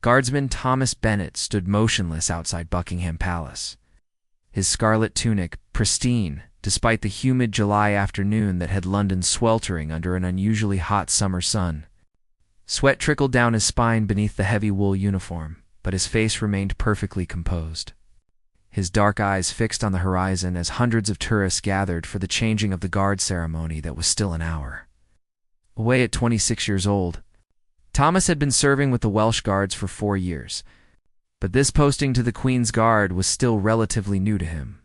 Guardsman Thomas Bennett stood motionless outside Buckingham Palace, his scarlet tunic pristine despite the humid July afternoon that had London sweltering under an unusually hot summer sun. Sweat trickled down his spine beneath the heavy wool uniform, but his face remained perfectly composed. His dark eyes fixed on the horizon as hundreds of tourists gathered for the changing of the guard ceremony that was still an hour away. At 26 years old, Thomas had been serving with the Welsh Guards for 4 years, but this posting to the Queen's Guard was still relatively new to him.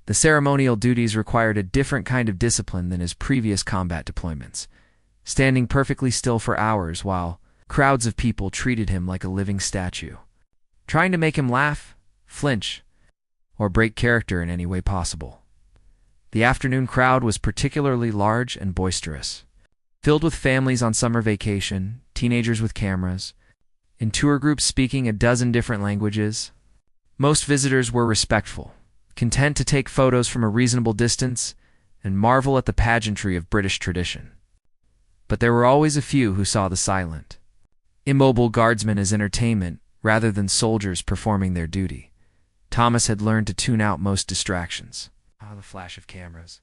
The ceremonial duties required a different kind of discipline than his previous combat deployments, standing perfectly still for hours while crowds of people treated him like a living statue, trying to make him laugh, flinch, or break character in any way possible. The afternoon crowd was particularly large and boisterous, filled with families on summer vacation, teenagers with cameras, in tour groups speaking a dozen different languages. Most visitors were respectful, content to take photos from a reasonable distance and marvel at the pageantry of British tradition. But there were always a few who saw the silent, immobile guardsmen as entertainment rather than soldiers performing their duty. Thomas had learned to tune out most distractions. The flash of cameras,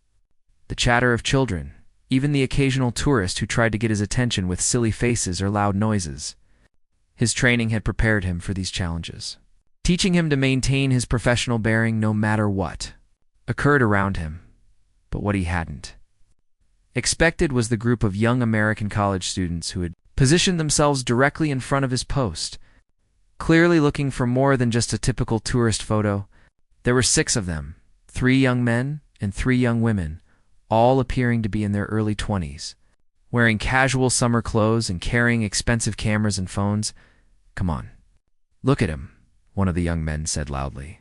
the chatter of children, even the occasional tourist who tried to get his attention with silly faces or loud noises. His training had prepared him for these challenges, teaching him to maintain his professional bearing no matter what occurred around him. But what he hadn't expected was the group of young American college students who had positioned themselves directly in front of his post, clearly looking for more than just a typical tourist photo. There were 6 of them, 3 young men and 3 young women, all appearing to be in their early 20s, wearing casual summer clothes and carrying expensive cameras and phones. "Come on, look at him," one of the young men said loudly,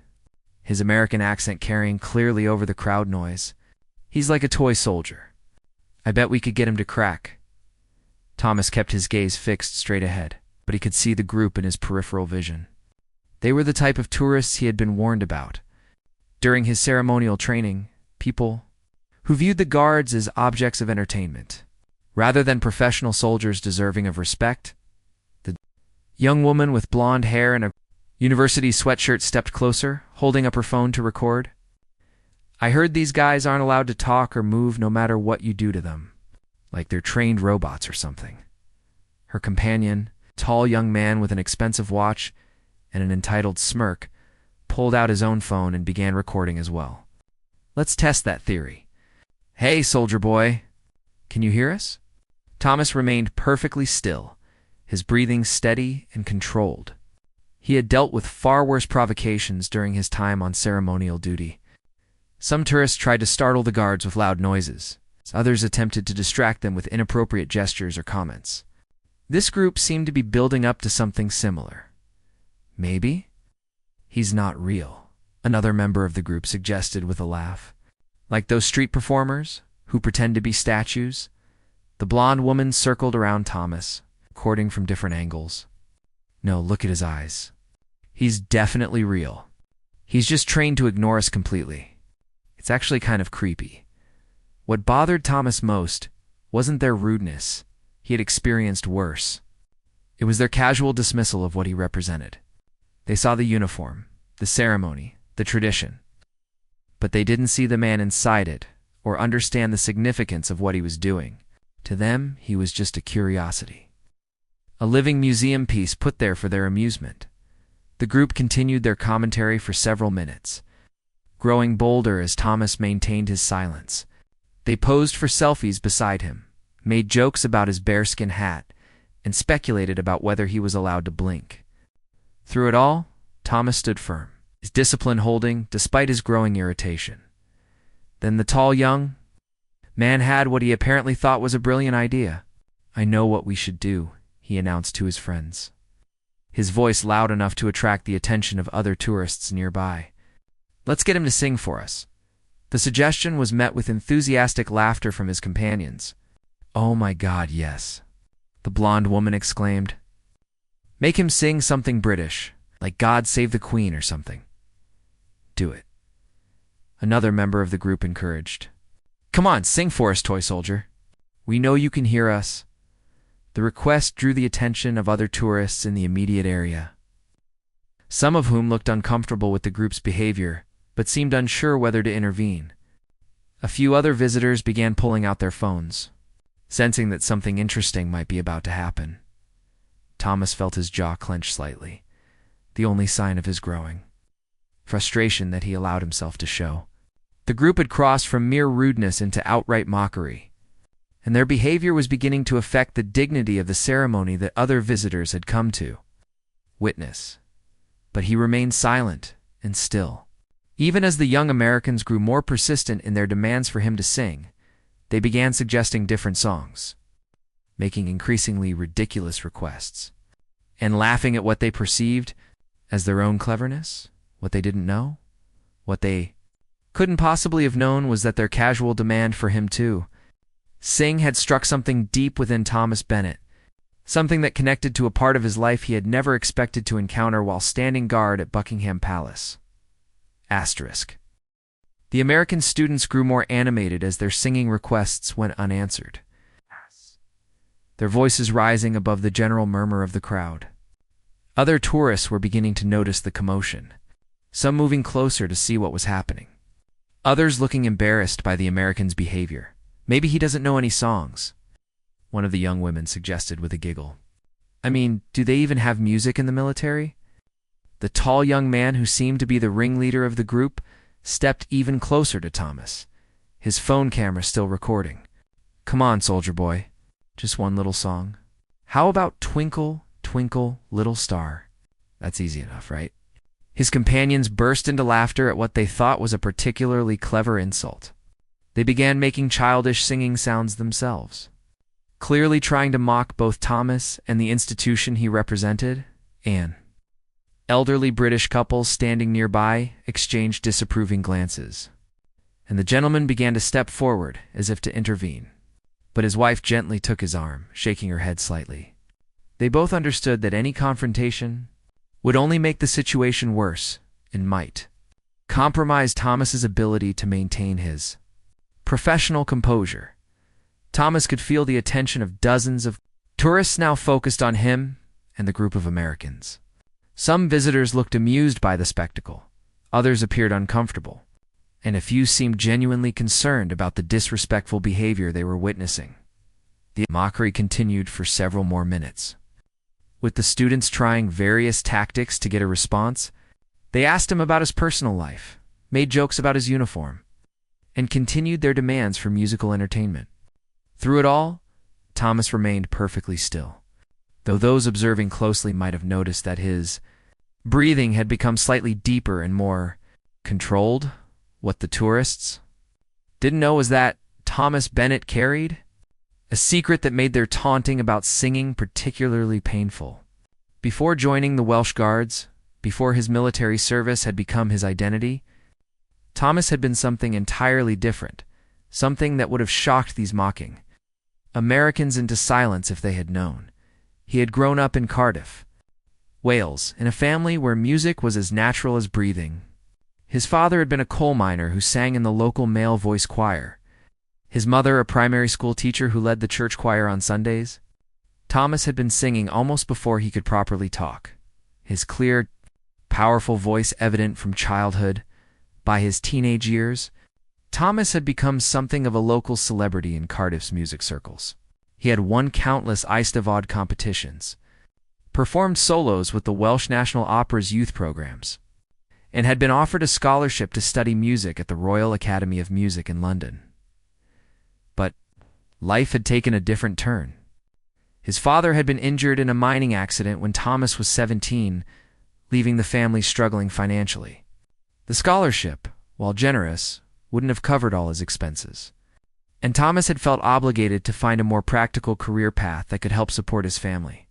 his American accent carrying clearly over the crowd noise. "He's like a toy soldier. I bet we could get him to crack." Thomas kept his gaze fixed straight ahead, but he could see the group in his peripheral vision. They were the type of tourists he had been warned about during his ceremonial training, people who viewed the guards as objects of entertainment, rather than professional soldiers deserving of respect. The young woman with blonde hair and a university sweatshirt stepped closer, holding up her phone to record. "I heard these guys aren't allowed to talk or move no matter what you do to them, like they're trained robots or something." Her companion, tall young man with an expensive watch and an entitled smirk, pulled out his own phone and began recording as well. "Let's test that theory. Hey, soldier boy, can you hear us?" Thomas remained perfectly still, his breathing steady and controlled. He had dealt with far worse provocations during his time on ceremonial duty. Some tourists tried to startle the guards with loud noises. Others attempted to distract them with inappropriate gestures or comments. This group seemed to be building up to something similar. "Maybe he's not real," another member of the group suggested with a laugh. "Like those street performers who pretend to be statues." The blonde woman circled around Thomas, recording from different angles. "No, look at his eyes. He's definitely real. He's just trained to ignore us completely. It's actually kind of creepy." What bothered Thomas most wasn't their rudeness. He had experienced worse. It was their casual dismissal of what he represented. They saw the uniform, the ceremony, the tradition, but they didn't see the man inside it or understand the significance of what he was doing. To them, he was just a curiosity, a living museum piece put there for their amusement. The group continued their commentary for several minutes, growing bolder as Thomas maintained his silence. They posed for selfies beside him, made jokes about his bearskin hat, and speculated about whether he was allowed to blink. Through it all, Thomas stood firm, his discipline holding despite his growing irritation. Then the tall young man had what he apparently thought was a brilliant idea. "I know what we should do," he announced to his friends, his voice loud enough to attract the attention of other tourists nearby. "Let's get him to sing for us." The suggestion was met with enthusiastic laughter from his companions. "Oh my God, yes," the blonde woman exclaimed. "Make him sing something British, like God Save the Queen or something." "Do it," another member of the group encouraged. "Come on, sing for us, toy soldier. We know you can hear us." The request drew the attention of other tourists in the immediate area. some of whom looked uncomfortable with the group's behavior, but seemed unsure whether to intervene. A few other visitors began pulling out their phones, sensing that something interesting might be about to happen. Thomas felt his jaw clench slightly, the only sign of his growing frustration that he allowed himself to show. The group had crossed from mere rudeness into outright mockery, and their behavior was beginning to affect the dignity of the ceremony that other visitors had come to witness. But he remained silent and still. Even as the young Americans grew more persistent in their demands for him to sing, they began suggesting different songs, making increasingly ridiculous requests, and laughing at what they perceived as their own cleverness. What they didn't know, what they couldn't possibly have known, was that their casual demand for him to sing had struck something deep within Thomas Bennett, something that connected to a part of his life he had never expected to encounter while standing guard at Buckingham Palace. Asterisk. The American students grew more animated as their singing requests went unanswered, their voices rising above the general murmur of the crowd. Other tourists were beginning to notice the commotion, some moving closer to see what was happening, others looking embarrassed by the American's behavior. "Maybe he doesn't know any songs," one of the young women suggested with a giggle. "I mean, do they even have music in the military?" The tall young man who seemed to be the ringleader of the group stepped even closer to Thomas, his phone camera still recording. "Come on, soldier boy. Just one little song. How about Twinkle, Twinkle, Little Star? That's easy enough, right?" His companions burst into laughter at what they thought was a particularly clever insult. They began making childish singing sounds themselves, clearly trying to mock both Thomas and the institution he represented. An elderly British couple standing nearby exchanged disapproving glances, and the gentleman began to step forward as if to intervene. But his wife gently took his arm, shaking her head slightly. They both understood that any confrontation would only make the situation worse and might compromise Thomas's ability to maintain his professional composure. Thomas could feel the attention of dozens of tourists now focused on him and the group of Americans. Some visitors looked amused by the spectacle, others appeared uncomfortable, and a few seemed genuinely concerned about the disrespectful behavior they were witnessing. The mockery continued for several more minutes, with the students trying various tactics to get a response. They asked him about his personal life, made jokes about his uniform, and continued their demands for musical entertainment. Through it all, Thomas remained perfectly still, though those observing closely might have noticed that his breathing had become slightly deeper and more controlled. What the tourists didn't know was that Thomas Bennett carried a secret that made their taunting about singing particularly painful. Before joining the Welsh Guards, before his military service had become his identity, Thomas had been something entirely different, something that would have shocked these mocking Americans into silence if they had known. He had grown up in Cardiff, Wales, in a family where music was as natural as breathing. His father had been a coal miner who sang in the local male voice choir, his mother a primary school teacher who led the church choir on Sundays. Thomas had been singing almost before he could properly talk, his clear, powerful voice evident from childhood. By his teenage years, Thomas had become something of a local celebrity in Cardiff's music circles. He had won countless Eisteddfod competitions, performed solos with the Welsh National Opera's youth programs, and had been offered a scholarship to study music at the Royal Academy of Music in London. But life had taken a different turn. His father had been injured in a mining accident when Thomas was 17, leaving the family struggling financially. The scholarship, while generous, wouldn't have covered all his expenses, and Thomas had felt obligated to find a more practical career path that could help support his family.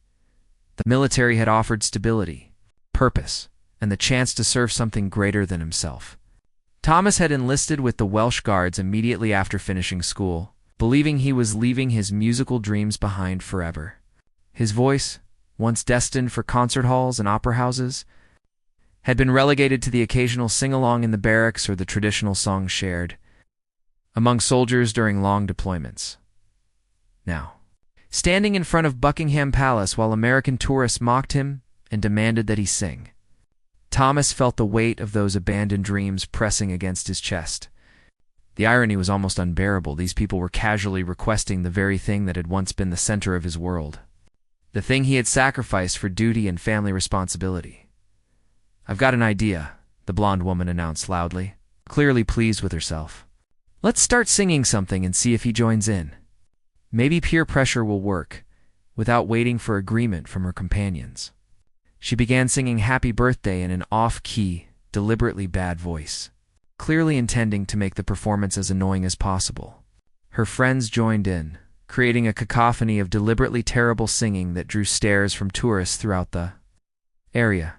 The military had offered stability, purpose, and the chance to serve something greater than himself. Thomas had enlisted with the Welsh Guards immediately after finishing school, believing he was leaving his musical dreams behind forever. His voice, once destined for concert halls and opera houses, had been relegated to the occasional sing-along in the barracks or the traditional songs shared among soldiers during long deployments. Now, standing in front of Buckingham Palace while American tourists mocked him and demanded that he sing, Thomas felt the weight of those abandoned dreams pressing against his chest. The irony was almost unbearable. These people were casually requesting the very thing that had once been the center of his world. The thing he had sacrificed for duty and family responsibility. "I've got an idea," the blonde woman announced loudly, clearly pleased with herself. "Let's start singing something and see if he joins in. Maybe peer pressure will work," without waiting for agreement from her companions. She began singing Happy Birthday in an off-key, deliberately bad voice, clearly intending to make the performance as annoying as possible. Her friends joined in, creating a cacophony of deliberately terrible singing that drew stares from tourists throughout the area.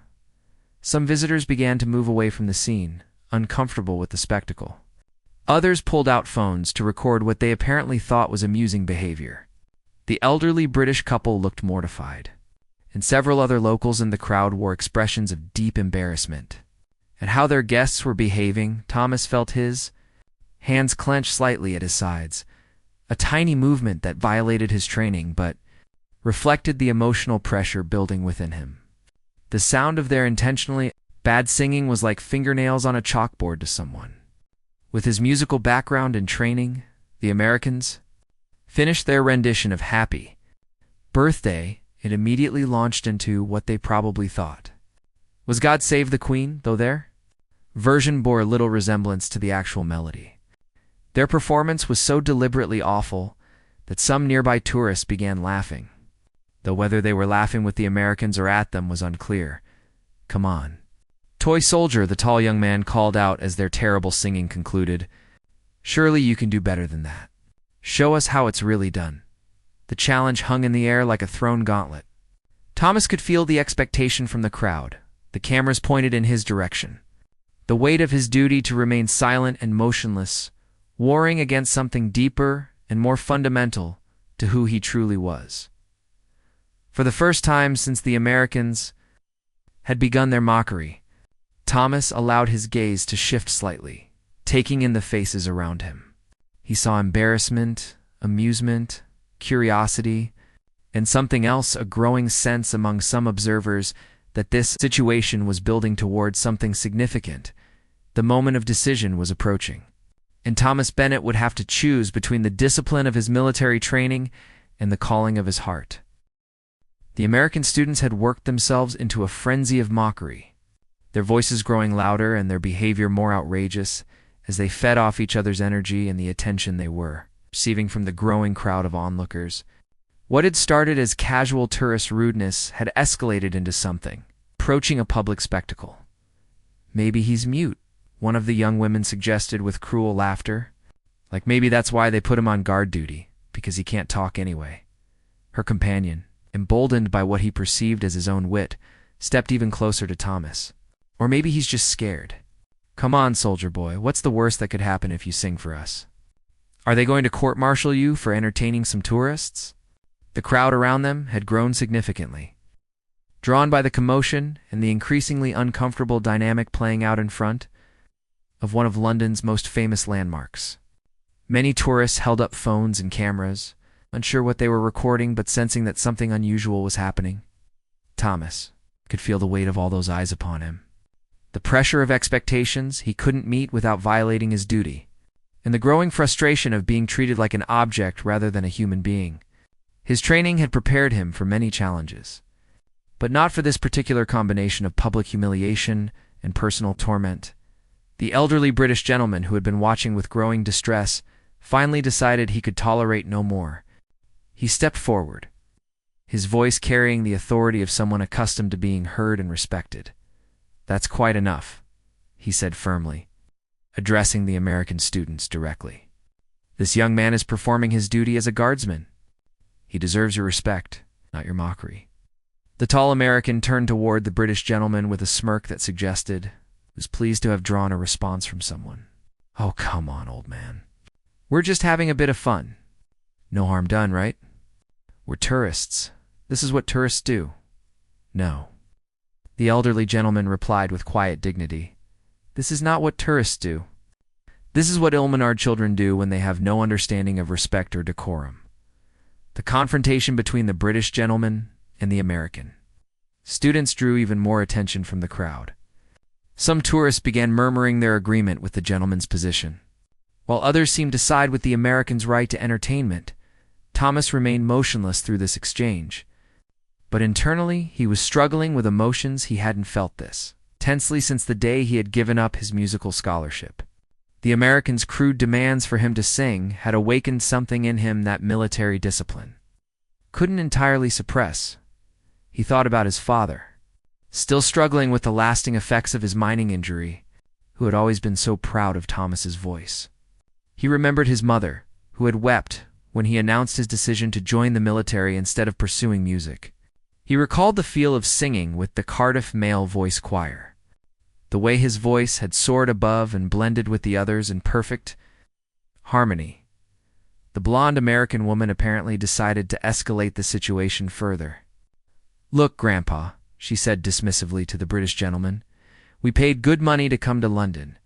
Some visitors began to move away from the scene, uncomfortable with the spectacle. Others pulled out phones to record what they apparently thought was amusing behavior. The elderly British couple looked mortified, and several other locals in the crowd wore expressions of deep embarrassment. At how their guests were behaving, Thomas felt his hands clenched slightly at his sides, a tiny movement that violated his training but reflected the emotional pressure building within him. The sound of their intentionally bad singing was like fingernails on a chalkboard to someone. With his musical background and training, the Americans finished their rendition of Happy Birthday. It immediately launched into what they probably thought was God Save the Queen, though their version bore little resemblance to the actual melody. Their performance was so deliberately awful that some nearby tourists began laughing, though whether they were laughing with the Americans or at them was unclear. "Come on, toy soldier," the tall young man called out as their terrible singing concluded. "Surely you can do better than that. Show us how it's really done." The challenge hung in the air like a thrown gauntlet. Thomas could feel the expectation from the crowd. The cameras pointed in his direction. The weight of his duty to remain silent and motionless, warring against something deeper and more fundamental to who he truly was. For the first time since the Americans had begun their mockery, Thomas allowed his gaze to shift slightly, taking in the faces around him. He saw embarrassment, amusement, curiosity, and something else, a growing sense among some observers that this situation was building towards something significant. The moment of decision was approaching, and Thomas Bennett would have to choose between the discipline of his military training and the calling of his heart. The American students had worked themselves into a frenzy of mockery, their voices growing louder and their behavior more outrageous as they fed off each other's energy and the attention they were receiving from the growing crowd of onlookers. What had started as casual tourist rudeness had escalated into something approaching a public spectacle. "Maybe he's mute," one of the young women suggested with cruel laughter. "Like maybe that's why they put him on guard duty, because he can't talk anyway." Her companion, emboldened by what he perceived as his own wit, stepped even closer to Thomas. "Or maybe he's just scared. Come on, soldier boy, what's the worst that could happen if you sing for us? Are they going to court-martial you for entertaining some tourists?" The crowd around them had grown significantly, drawn by the commotion and the increasingly uncomfortable dynamic playing out in front of one of London's most famous landmarks. Many tourists held up phones and cameras, unsure what they were recording but sensing that something unusual was happening. Thomas could feel the weight of all those eyes upon him, the pressure of expectations he couldn't meet without violating his duty, and the growing frustration of being treated like an object rather than a human being. His training had prepared him for many challenges, but not for this particular combination of public humiliation and personal torment. The elderly British gentleman who had been watching with growing distress finally decided he could tolerate no more. He stepped forward, his voice carrying the authority of someone accustomed to being heard and respected. "That's quite enough," he said firmly, addressing the American students directly. "This young man is performing his duty as a guardsman. He deserves your respect, not your mockery." The tall American turned toward the British gentleman with a smirk that suggested he was pleased to have drawn a response from someone. "Oh, come on, old man. We're just having a bit of fun. No harm done, right? We're tourists. This is what tourists do." "No," the elderly gentleman replied with quiet dignity. "This is not what tourists do. This is what Ilmenard children do when they have no understanding of respect or decorum." The confrontation between the British gentleman and the American students drew even more attention from the crowd. Some tourists began murmuring their agreement with the gentleman's position. While others seemed to side with the American's right to entertainment, Thomas remained motionless through this exchange. But internally, he was struggling with emotions he hadn't felt this tensely since the day he had given up his musical scholarship. The American's crude demands for him to sing had awakened something in him that military discipline couldn't entirely suppress. He thought about his father, still struggling with the lasting effects of his mining injury, who had always been so proud of Thomas's voice. He remembered his mother, who had wept when he announced his decision to join the military instead of pursuing music. He recalled the feel of singing with the Cardiff Male Voice Choir, the way his voice had soared above and blended with the others in perfect harmony. The blonde American woman apparently decided to escalate the situation further. "Look, Grandpa," she said dismissively to the British gentleman, "we paid good money to come to London,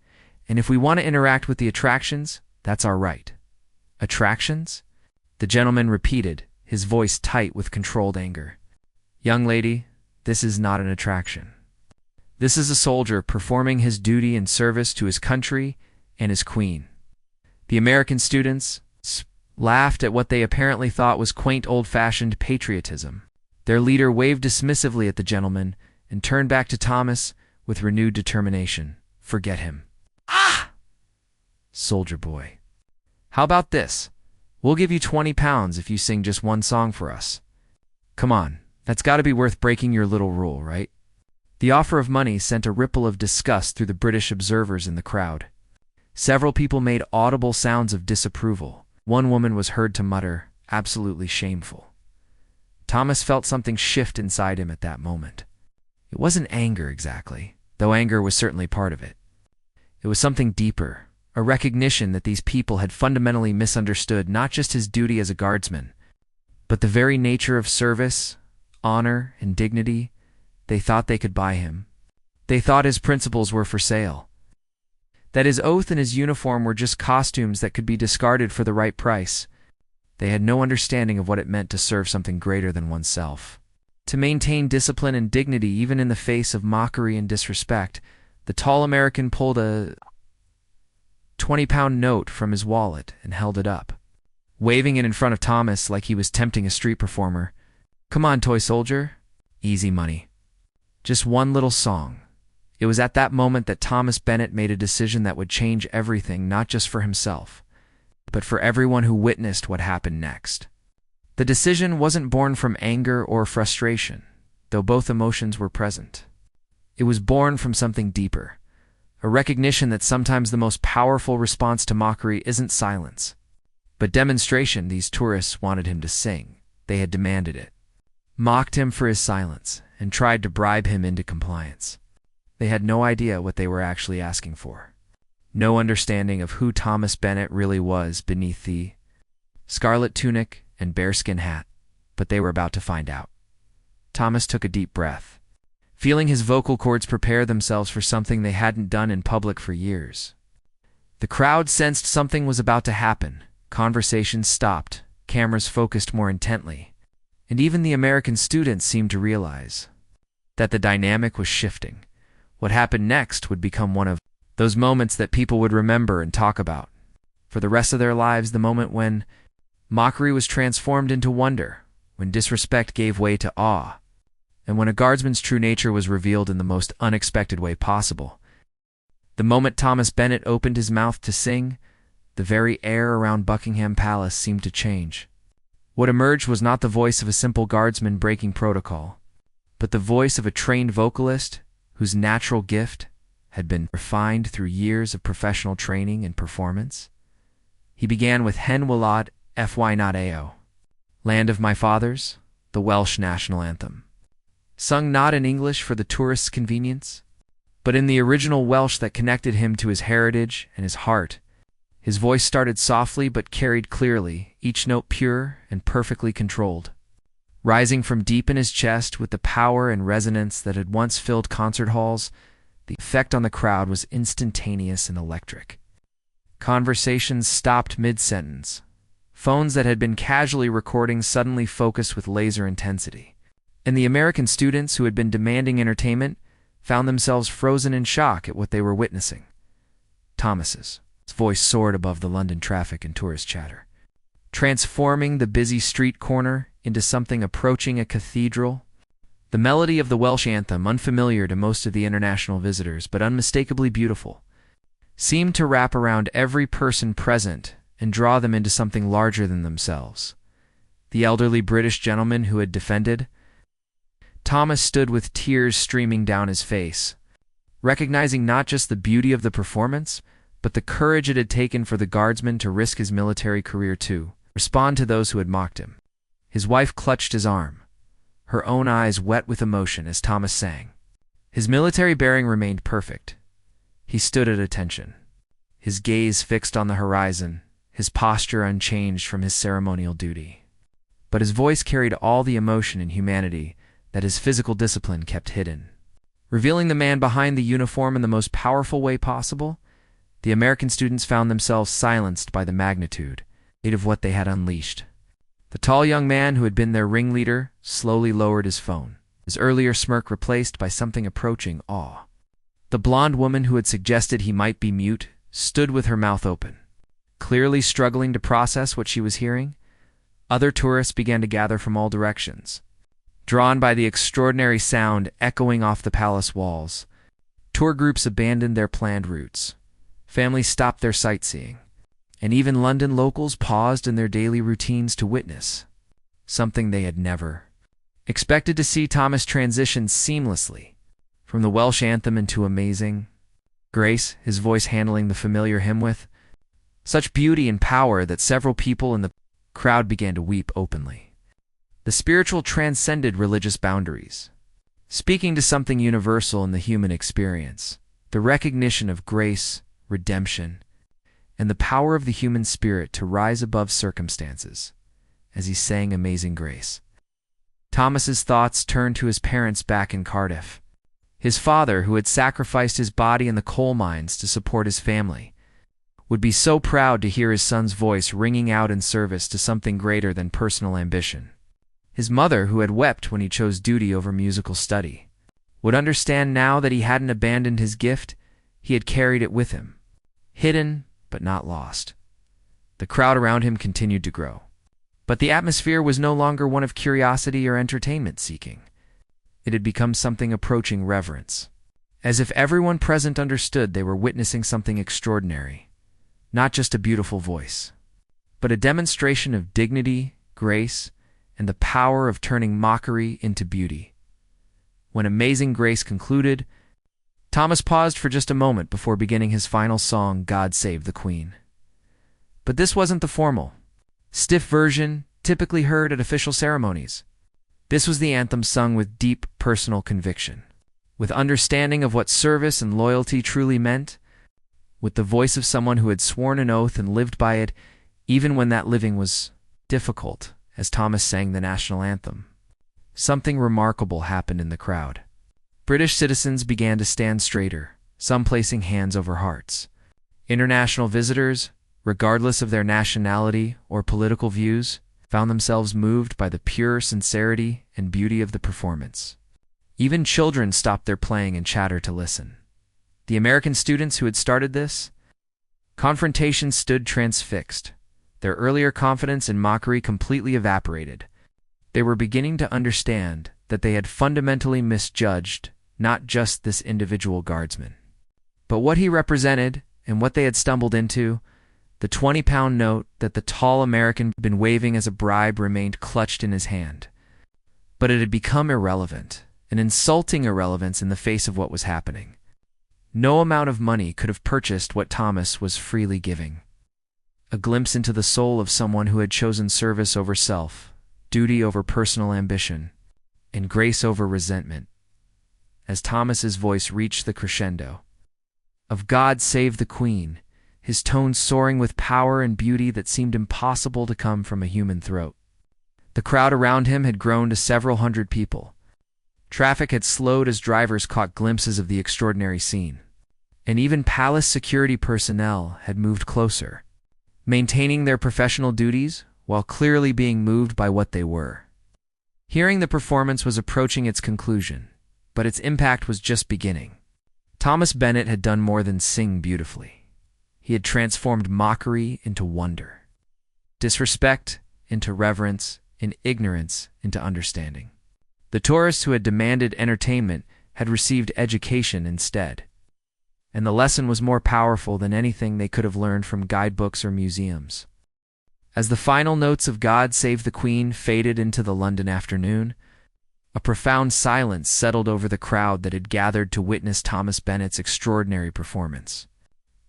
and if we want to interact with the attractions, that's our right." "Attractions?" the gentleman repeated, his voice tight with controlled anger. "Young lady, this is not an attraction. This is a soldier performing his duty in service to his country and his queen." The American students laughed at what they apparently thought was quaint old-fashioned patriotism. Their leader waved dismissively at the gentleman and turned back to Thomas with renewed determination. "Forget him." "Ah! Soldier boy. How about this? We'll give you £20 if you sing just one song for us. Come on, that's got to be worth breaking your little rule, right?" The offer of money sent a ripple of disgust through the British observers in the crowd. Several people made audible sounds of disapproval. One woman was heard to mutter, "Absolutely shameful." Thomas felt something shift inside him at that moment. It wasn't anger exactly, though anger was certainly part of it. It was something deeper, a recognition that these people had fundamentally misunderstood not just his duty as a guardsman, but the very nature of service, honor, and dignity. They thought they could buy him. They thought his principles were for sale, that his oath and his uniform were just costumes that could be discarded for the right price. They had no understanding of what it meant to serve something greater than oneself. To maintain discipline and dignity even in the face of mockery and disrespect, the tall American pulled a £20 note from his wallet and held it up, waving it in front of Thomas like he was tempting a street performer. "Come on, toy soldier. Easy money. Just one little song." It was at that moment that Thomas Bennett made a decision that would change everything, not just for himself, but for everyone who witnessed what happened next. The decision wasn't born from anger or frustration, though both emotions were present. It was born from something deeper, a recognition that sometimes the most powerful response to mockery isn't silence, but demonstration. These tourists wanted him to sing. They had demanded it, mocked him for his silence, and tried to bribe him into compliance. They had no idea what they were actually asking for. No understanding of who Thomas Bennett really was beneath the scarlet tunic and bearskin hat, but they were about to find out. Thomas took a deep breath, feeling his vocal cords prepare themselves for something they hadn't done in public for years. The crowd sensed something was about to happen. Conversations stopped, cameras focused more intently, and even the American students seemed to realize that the dynamic was shifting. What happened next would become one of those moments that people would remember and talk about for the rest of their lives, the moment when mockery was transformed into wonder, when disrespect gave way to awe, and when a guardsman's true nature was revealed in the most unexpected way possible. The moment Thomas Bennett opened his mouth to sing, the very air around Buckingham Palace seemed to change. What emerged was not the voice of a simple guardsman breaking protocol, but the voice of a trained vocalist whose natural gift had been refined through years of professional training and performance. He began with Hen Wlad Fy Not Ao, Land of My Fathers, the Welsh national anthem, sung not in English for the tourist's convenience, but in the original Welsh that connected him to his heritage and his heart. His voice started softly but carried clearly, each note pure and perfectly controlled, rising from deep in his chest with the power and resonance that had once filled concert halls. The effect on the crowd was instantaneous and electric. Conversations stopped mid-sentence. Phones that had been casually recording suddenly focused with laser intensity, and the American students who had been demanding entertainment found themselves frozen in shock at what they were witnessing. Thomas's voice soared above the London traffic and tourist chatter, transforming the busy street corner into something approaching a cathedral. The melody of the Welsh anthem, unfamiliar to most of the international visitors but unmistakably beautiful, seemed to wrap around every person present and draw them into something larger than themselves. The elderly British gentleman who had defended Thomas stood with tears streaming down his face, recognizing not just the beauty of the performance, but the courage it had taken for the guardsman to risk his military career to respond to those who had mocked him. His wife clutched his arm, her own eyes wet with emotion as Thomas sang. His military bearing remained perfect. He stood at attention, his gaze fixed on the horizon, his posture unchanged from his ceremonial duty. But his voice carried all the emotion and humanity that his physical discipline kept hidden. Revealing the man behind the uniform in the most powerful way possible, the American students found themselves silenced by the magnitude of what they had unleashed. The tall young man who had been their ringleader slowly lowered his phone, his earlier smirk replaced by something approaching awe. The blonde woman who had suggested he might be mute stood with her mouth open, clearly struggling to process what she was hearing. Other tourists began to gather from all directions, drawn by the extraordinary sound echoing off the palace walls. Tour groups abandoned their planned routes. Families stopped their sightseeing, and even London locals paused in their daily routines to witness something they had never expected to see. Thomas transitioned seamlessly from the Welsh anthem into amazing grace, his voice handling the familiar hymn with such beauty and power that several people in the crowd began to weep openly. The spiritual transcended religious boundaries, speaking to something universal in the human experience, the recognition of grace, redemption, and the power of the human spirit to rise above circumstances. As he sang Amazing Grace, Thomas's thoughts turned to his parents back in Cardiff. His father, who had sacrificed his body in the coal mines to support his family, would be so proud to hear his son's voice ringing out in service to something greater than personal ambition. His mother, who had wept when he chose duty over musical study, would understand now that he hadn't abandoned his gift, he had carried it with him, hidden but not lost. The crowd around him continued to grow, but the atmosphere was no longer one of curiosity or entertainment seeking. It had become something approaching reverence, as if everyone present understood they were witnessing something extraordinary, not just a beautiful voice, but a demonstration of dignity, grace, and the power of turning mockery into beauty. When Amazing Grace concluded, Thomas paused for just a moment before beginning his final song, God Save the Queen. But this wasn't the formal, stiff version typically heard at official ceremonies. This was the anthem sung with deep personal conviction, with understanding of what service and loyalty truly meant, with the voice of someone who had sworn an oath and lived by it, even when that living was difficult. As Thomas sang the national anthem, something remarkable happened in the crowd. British citizens began to stand straighter, some placing hands over hearts. International visitors, regardless of their nationality or political views, found themselves moved by the pure sincerity and beauty of the performance. Even children stopped their playing and chatter to listen. The American students who had started this confrontation stood transfixed. Their earlier confidence and mockery completely evaporated. They were beginning to understand that they had fundamentally misjudged not just this individual guardsman, but what he represented and what they had stumbled into. The 20-pound note that the tall American had been waving as a bribe remained clutched in his hand. But it had become irrelevant, an insulting irrelevance in the face of what was happening. No amount of money could have purchased what Thomas was freely giving. A glimpse into the soul of someone who had chosen service over self, duty over personal ambition, and grace over resentment. As Thomas's voice reached the crescendo of God Save the Queen, his tone soaring with power and beauty that seemed impossible to come from a human throat. The crowd around him had grown to several hundred people. Traffic had slowed as drivers caught glimpses of the extraordinary scene, and even palace security personnel had moved closer, maintaining their professional duties while clearly being moved by what they were. Hearing the performance was approaching its conclusion, but its impact was just beginning. Thomas Bennett had done more than sing beautifully. He had transformed mockery into wonder, disrespect into reverence, and ignorance into understanding. The tourists who had demanded entertainment had received education instead, and the lesson was more powerful than anything they could have learned from guidebooks or museums. As the final notes of God Save the Queen faded into the London afternoon, a profound silence settled over the crowd that had gathered to witness Thomas Bennett's extraordinary performance.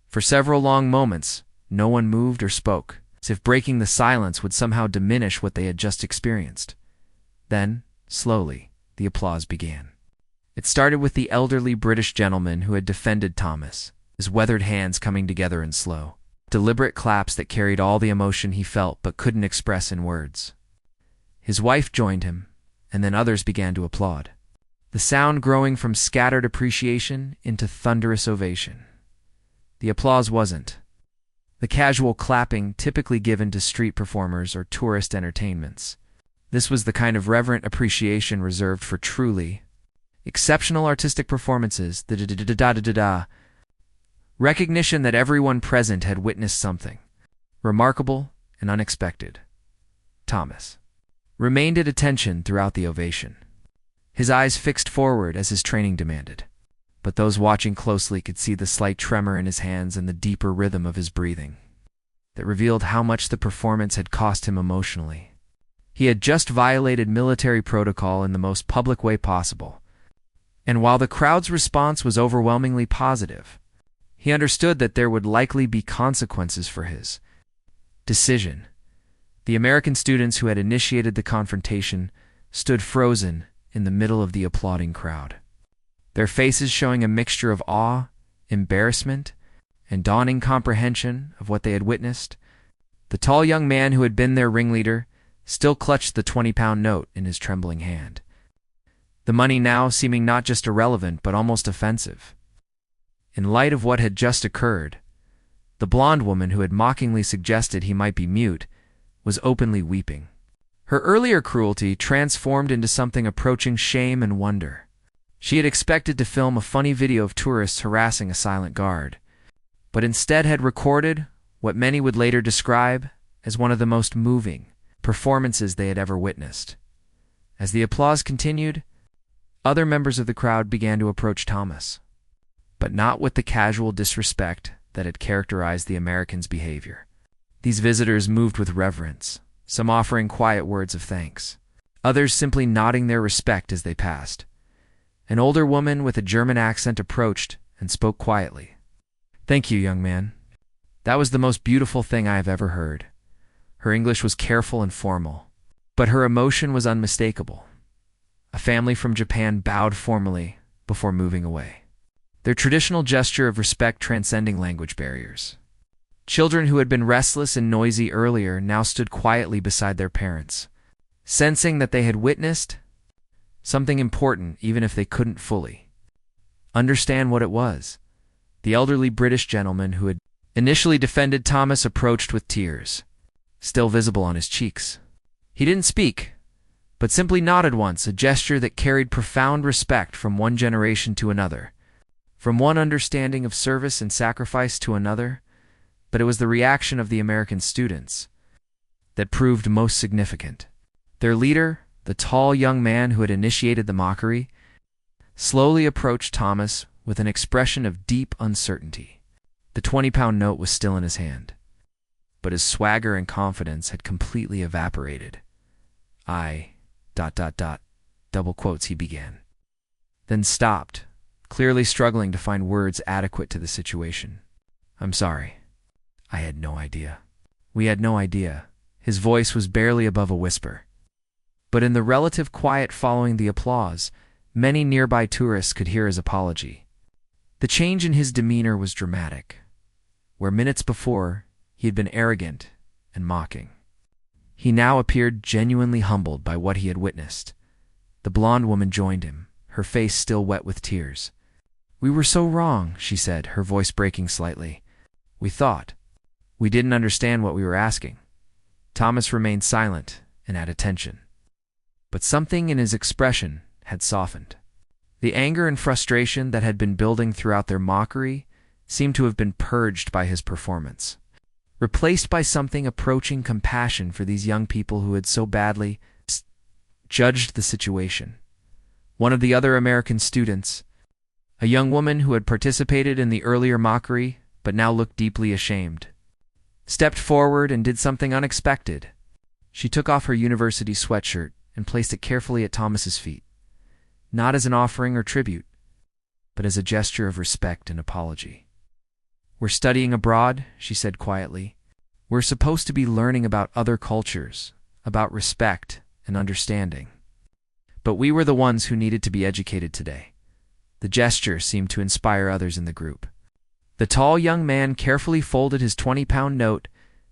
For several long moments, no one moved or spoke, as if breaking the silence would somehow diminish what they had just experienced. Then, slowly, the applause began. It started with the elderly British gentleman who had defended Thomas, his weathered hands coming together in slow, deliberate claps that carried all the emotion he felt but couldn't express in words. His wife joined him, and then others began to applaud, the sound growing from scattered appreciation into thunderous ovation. The applause wasn't the casual clapping typically given to street performers or tourist entertainments. This was the kind of reverent appreciation reserved for truly exceptional artistic performances, the da-da-da-da-da-da-da. Recognition that everyone present had witnessed something remarkable and unexpected. Thomas remained at attention throughout the ovation, his eyes fixed forward as his training demanded. But those watching closely could see the slight tremor in his hands and the deeper rhythm of his breathing that revealed how much the performance had cost him emotionally. He had just violated military protocol in the most public way possible, and while the crowd's response was overwhelmingly positive, he understood that there would likely be consequences for his decision. The American students who had initiated the confrontation stood frozen in the middle of the applauding crowd, their faces showing a mixture of awe, embarrassment, and dawning comprehension of what they had witnessed. The tall young man who had been their ringleader still clutched the 20-pound note in his trembling hand, the money now seeming not just irrelevant but almost offensive. In light of what had just occurred, the blonde woman who had mockingly suggested he might be mute was openly weeping. Her earlier cruelty transformed into something approaching shame and wonder. She had expected to film a funny video of tourists harassing a silent guard, but instead had recorded what many would later describe as one of the most moving performances they had ever witnessed. As the applause continued, other members of the crowd began to approach Thomas, but not with the casual disrespect that had characterized the American's behavior. These visitors moved with reverence, some offering quiet words of thanks, others simply nodding their respect as they passed. An older woman with a German accent approached and spoke quietly. "Thank you, young man. That was the most beautiful thing I have ever heard." Her English was careful and formal, but her emotion was unmistakable. A family from Japan bowed formally before moving away, their traditional gesture of respect transcending language barriers. Children who had been restless and noisy earlier now stood quietly beside their parents, sensing that they had witnessed something important even if they couldn't fully understand what it was. The elderly British gentleman who had initially defended Thomas approached with tears still visible on his cheeks. He didn't speak, but simply nodded once, a gesture that carried profound respect from one generation to another, from one understanding of service and sacrifice to another. But it was the reaction of the American students that proved most significant. Their leader, the tall young man who had initiated the mockery, slowly approached Thomas with an expression of deep uncertainty. The 20-pound note was still in his hand, but his swagger and confidence had completely evaporated. Double quotes, he began, then stopped, clearly struggling to find words adequate to the situation. "I'm sorry. I had no idea. We had no idea." His voice was barely above a whisper, but in the relative quiet following the applause, many nearby tourists could hear his apology. The change in his demeanor was dramatic. Where minutes before he had been arrogant and mocking, he now appeared genuinely humbled by what he had witnessed. The blonde woman joined him, her face still wet with tears. "We were so wrong," she said, her voice breaking slightly. We didn't understand what we were asking." Thomas remained silent and at attention, but something in his expression had softened. The anger and frustration that had been building throughout their mockery seemed to have been purged by his performance, replaced by something approaching compassion for these young people who had so badly judged the situation. One of the other American students, a young woman who had participated in the earlier mockery but now looked deeply ashamed, stepped forward and did something unexpected. She took off her university sweatshirt and placed it carefully at Thomas's feet, not as an offering or tribute, but as a gesture of respect and apology. "We're studying abroad," she said quietly. "We're supposed to be learning about other cultures, about respect and understanding. But we were the ones who needed to be educated today." The gesture seemed to inspire others in the group. The tall young man carefully folded his 20-pound note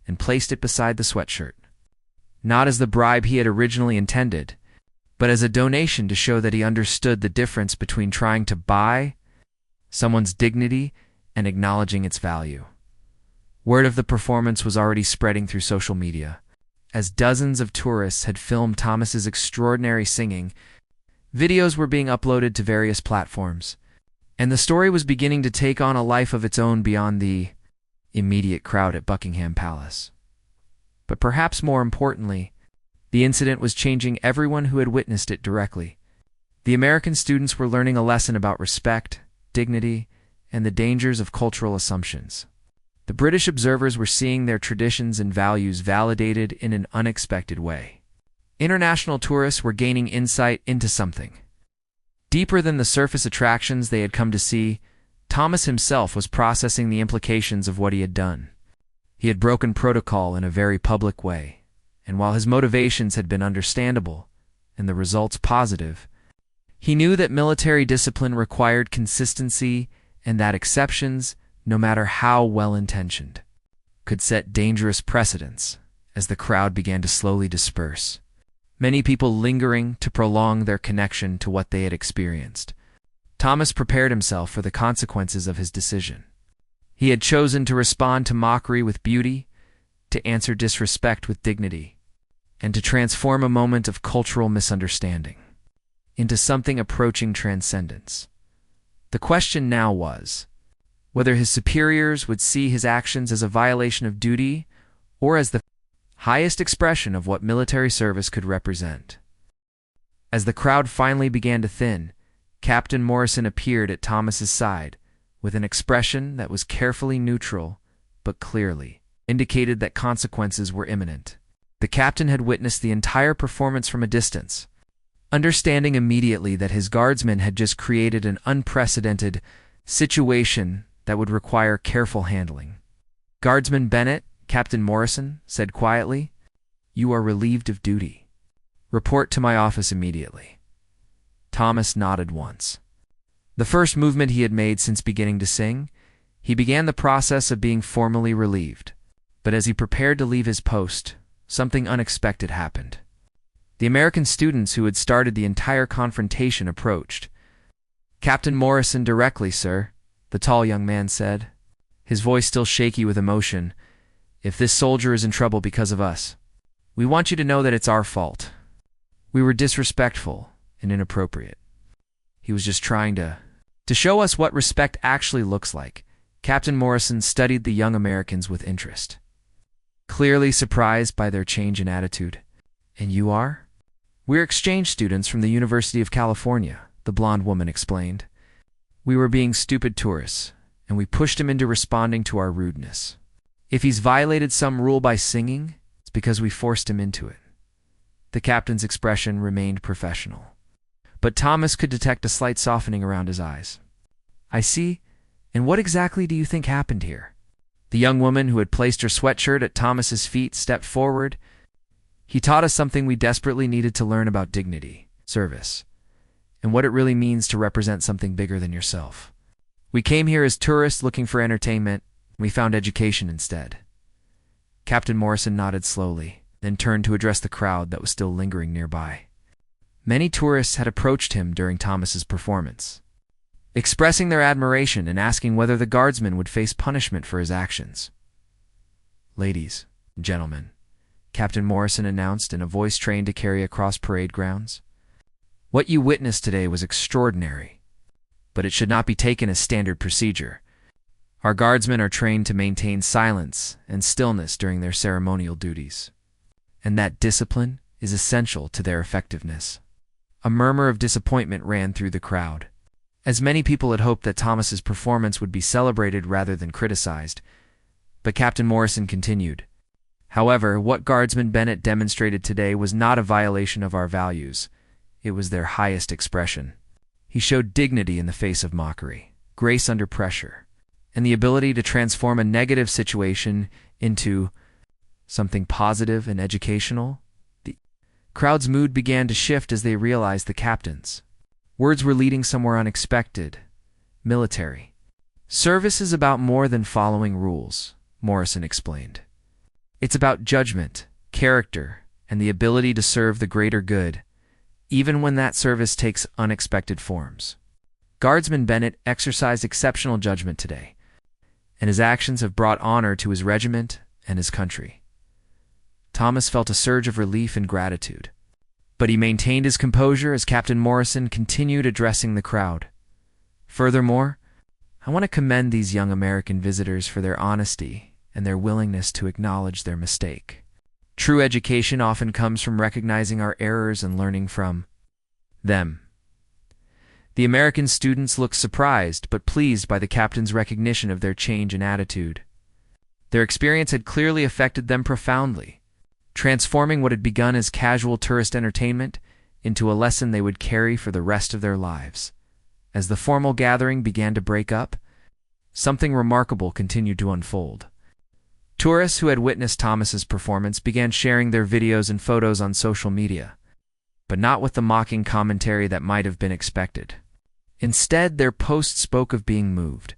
and placed it beside the sweatshirt, not as the bribe he had originally intended, but as a donation to show that he understood the difference between trying to buy someone's dignity and acknowledging its value. Word of the performance was already spreading through social media. As dozens of tourists had filmed Thomas's extraordinary singing, videos were being uploaded to various platforms, and the story was beginning to take on a life of its own beyond the immediate crowd at Buckingham Palace. But perhaps more importantly, the incident was changing everyone who had witnessed it directly. The American students were learning a lesson about respect, dignity, and the dangers of cultural assumptions. The British observers were seeing their traditions and values validated in an unexpected way. International tourists were gaining insight into something deeper than the surface attractions they had come to see. Thomas himself was processing the implications of what he had done. He had broken protocol in a very public way, and while his motivations had been understandable and the results positive, he knew that military discipline required consistency and that exceptions, no matter how well-intentioned, could set dangerous precedents as the crowd began to slowly disperse, many people lingering to prolong their connection to what they had experienced. Thomas prepared himself for the consequences of his decision. He had chosen to respond to mockery with beauty, to answer disrespect with dignity, and to transform a moment of cultural misunderstanding into something approaching transcendence. The question now was whether his superiors would see his actions as a violation of duty or as the highest expression of what military service could represent. As the crowd finally began to thin, Captain Morrison appeared at Thomas's side with an expression that was carefully neutral but clearly indicated that consequences were imminent. The captain had witnessed the entire performance from a distance, understanding immediately that his guardsmen had just created an unprecedented situation that would require careful handling. "Guardsman Bennett," Captain Morrison said quietly, "you are relieved of duty. Report to my office immediately." Thomas nodded once. The first movement he had made since beginning to sing, he began the process of being formally relieved. But as he prepared to leave his post, something unexpected happened. The American students who had started the entire confrontation approached. "Captain Morrison directly, sir," the tall young man said, his voice still shaky with emotion. "If this soldier is in trouble because of us, we want you to know that it's our fault. We were disrespectful and inappropriate. He was just trying to show us what respect actually looks like." Captain Morrison studied the young Americans with interest, clearly surprised by their change in attitude. "And you are?" "We're exchange students from the University of California," the blonde woman explained. "We were being stupid tourists, and we pushed him into responding to our rudeness. If he's violated some rule by singing, it's because we forced him into it." The captain's expression remained professional, but Thomas could detect a slight softening around his eyes. "I see. And what exactly do you think happened here?" The young woman who had placed her sweatshirt at Thomas's feet stepped forward. "He taught us something we desperately needed to learn about dignity, service, and what it really means to represent something bigger than yourself. We came here as tourists looking for entertainment. We found education instead." Captain Morrison nodded slowly, then turned to address the crowd that was still lingering nearby. Many tourists had approached him during Thomas's performance, expressing their admiration and asking whether the guardsman would face punishment for his actions. "Ladies and gentlemen," Captain Morrison announced in a voice trained to carry across parade grounds, "what you witnessed today was extraordinary. but it should not be taken as standard procedure. Our guardsmen are trained to maintain silence and stillness during their ceremonial duties, and that discipline is essential to their effectiveness. A murmur of disappointment ran through the crowd, as many people had hoped that Thomas's performance would be celebrated rather than criticized. But Captain Morrison continued, "However, what Guardsman Bennett demonstrated today was not a violation of our values. It was their highest expression. He showed dignity in the face of mockery, grace under pressure, and the ability to transform a negative situation into something positive and educational." The crowd's mood began to shift as they realized the captain's words were leading somewhere unexpected: military. "Service is about more than following rules," Morrison explained. "It's about judgment, character, and the ability to serve the greater good, even when that service takes unexpected forms." Guardsman Bennett exercised exceptional judgment today, and his actions have brought honor to his regiment and his country. Thomas felt a surge of relief and gratitude, but he maintained his composure as Captain Morrison continued addressing the crowd. "Furthermore, I want to commend these young American visitors for their honesty and their willingness to acknowledge their mistake. True education often comes from recognizing our errors and learning from them." The American students looked surprised but pleased by the captain's recognition of their change in attitude. Their experience had clearly affected them profoundly, transforming what had begun as casual tourist entertainment into a lesson they would carry for the rest of their lives. As the formal gathering began to break up, something remarkable continued to unfold. Tourists who had witnessed Thomas's performance began sharing their videos and photos on social media, but not with the mocking commentary that might have been expected. Instead, their posts spoke of being moved,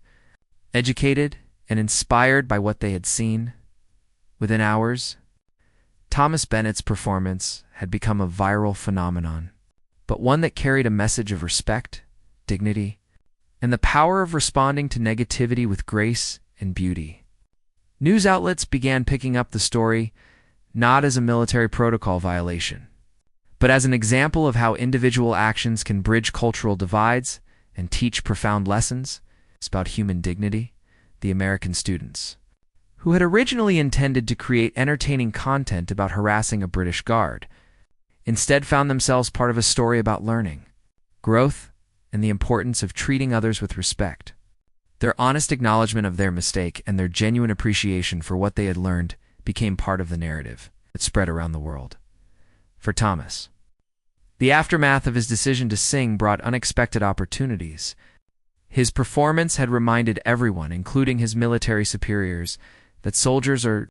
educated, and inspired by what they had seen. Within hours, Thomas Bennett's performance had become a viral phenomenon, but one that carried a message of respect, dignity, and the power of responding to negativity with grace and beauty. News outlets began picking up the story not as a military protocol violation, but as an example of how individual actions can bridge cultural divides and teach profound lessons. It's about human dignity. The American students, who had originally intended to create entertaining content about harassing a British guard, instead found themselves part of a story about learning, growth, and the importance of treating others with respect. Their honest acknowledgement of their mistake and their genuine appreciation for what they had learned became part of the narrative that spread around the world. For Thomas, the aftermath of his decision to sing brought unexpected opportunities. His performance had reminded everyone, including his military superiors, that soldiers are